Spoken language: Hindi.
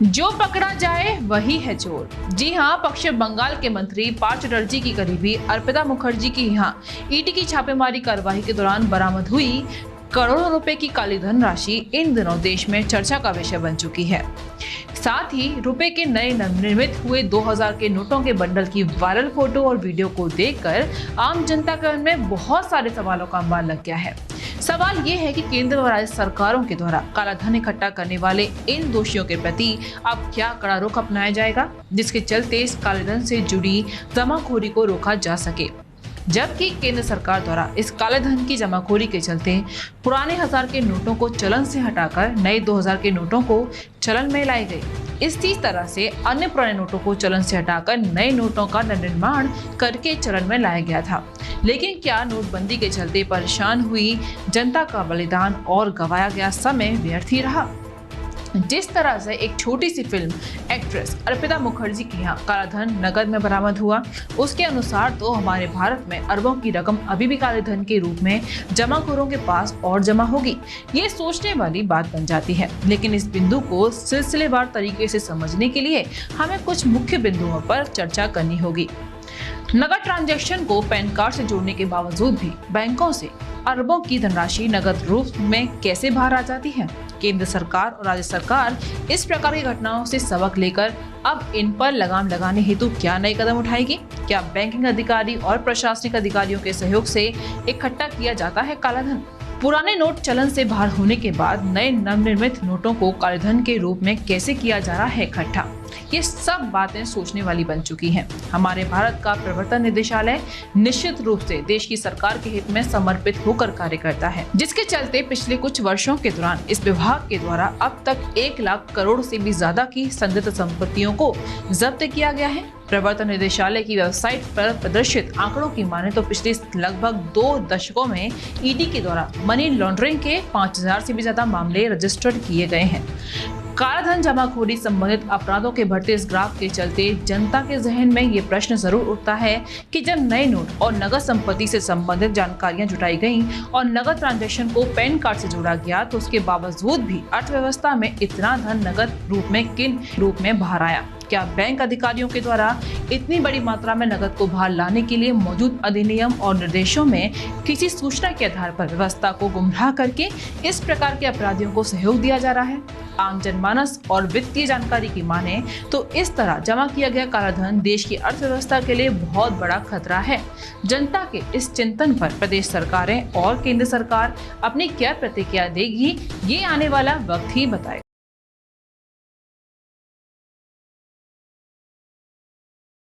जो पकड़ा जाए वही है चोर। जी हां, पश्चिम बंगाल के मंत्री पार्थ चटर्जी की करीबी अर्पिता मुखर्जी की यहां ईडी की छापेमारी कार्रवाई के दौरान बरामद हुई करोड़ों रुपए की काली धन राशि इन दिनों देश में चर्चा का विषय बन चुकी है। साथ ही रुपए के नए निर्मित हुए 2000 के नोटों के बंडल की वायरल फोटो और वीडियो को देखकर आम जनता के मन में बहुत सारे सवालों का अंबार लग गया है। सवाल ये है कि केंद्र व राज्य सरकारों के द्वारा काला धन इकट्ठा करने वाले इन दोषियों के प्रति अब क्या कड़ा रुख अपनाया जाएगा, जिसके चलते इस काले धन से जुड़ी जमाखोरी को रोका जा सके। जबकि केंद्र सरकार द्वारा इस काले धन की जमाखोरी के चलते पुराने 1000 के नोटों को चलन से हटाकर नए 2000 के नोटों को चलन में लाई गई। इसी तरह से अन्य पुराने नोटों को चलन से हटाकर नए नोटों का निर्माण करके चलन में लाया गया था। लेकिन क्या नोटबंदी के चलते परेशान हुई जनता का बलिदान और गंवाया गया समय व्यर्थ ही रहा? जिस तरह से एक छोटी सी फिल्म एक्ट्रेस अर्पिता मुखर्जी के यहाँ काला धन नकद में बरामद हुआ, उसके अनुसार तो हमारे भारत में अरबों की रकम अभी भी काले धन के रूप में जमाखोरों के पास और जमा होगी। ये सोचने वाली बात बन जाती है। लेकिन इस बिंदु को सिलसिलेवार तरीके से समझने के लिए हमें कुछ मुख्य बिंदुओं पर चर्चा करनी होगी। नकद ट्रांजैक्शन को पैन कार्ड से जोड़ने के बावजूद भी बैंकों से अरबों की धनराशि नकद रूप में कैसे बाहर आ जाती है? केंद्र सरकार और राज्य सरकार इस प्रकार की घटनाओं से सबक लेकर अब इन पर लगाम लगाने हेतु क्या नए कदम उठाएगी? क्या बैंकिंग अधिकारी और प्रशासनिक अधिकारियों के सहयोग से इकट्ठा किया जाता है काला धन? पुराने नोट चलन से बाहर होने के बाद नए नवनिर्मित नोटों को काले धन के रूप में कैसे किया जा रहा है इकट्ठा? ये सब बातें सोचने वाली बन चुकी हैं। हमारे भारत का प्रवर्तन निदेशालय निश्चित रूप से देश की सरकार के हित में समर्पित होकर कार्य करता है, जिसके चलते पिछले कुछ वर्षों के दौरान इस विभाग के द्वारा अब तक 1 लाख करोड़ से भी ज्यादा की संदिग्ध संपत्तियों को जब्त किया गया है। प्रवर्तन निदेशालय की वेबसाइट पर प्रदर्शित आंकड़ों की माने तो पिछले लगभग 2 दशकों में ईडी के द्वारा मनी लॉन्ड्रिंग के 5000 से भी ज्यादा मामले रजिस्टर्ड किए गए हैं। काला धन जमाखोरी संबंधित अपराधों के बढ़ते इस ग्राफ के चलते जनता के जहन में ये प्रश्न जरूर उठता है कि जब नए नोट और नगद संपत्ति से संबंधित जानकारियां जुटाई गईं और नगद ट्रांजैक्शन को पैन कार्ड से जोड़ा गया, तो उसके बावजूद भी अर्थव्यवस्था में इतना धन नगद रूप में किन रूप में बाहर आया? क्या बैंक अधिकारियों के द्वारा इतनी बड़ी मात्रा में नकद को बाहर लाने के लिए मौजूद अधिनियम और निर्देशों में किसी सूचना के आधार पर व्यवस्था को गुमराह करके इस प्रकार के अपराधियों को सहयोग दिया जा रहा है? आम जनमानस और वित्तीय जानकारी की माने तो इस तरह जमा किया गया काला धन देश की अर्थव्यवस्था के लिए बहुत बड़ा खतरा है। जनता के इस चिंतन पर प्रदेश सरकारें और केंद्र सरकार अपनी क्या प्रतिक्रिया देगी, ये आने वाला वक्त ही बताएगा।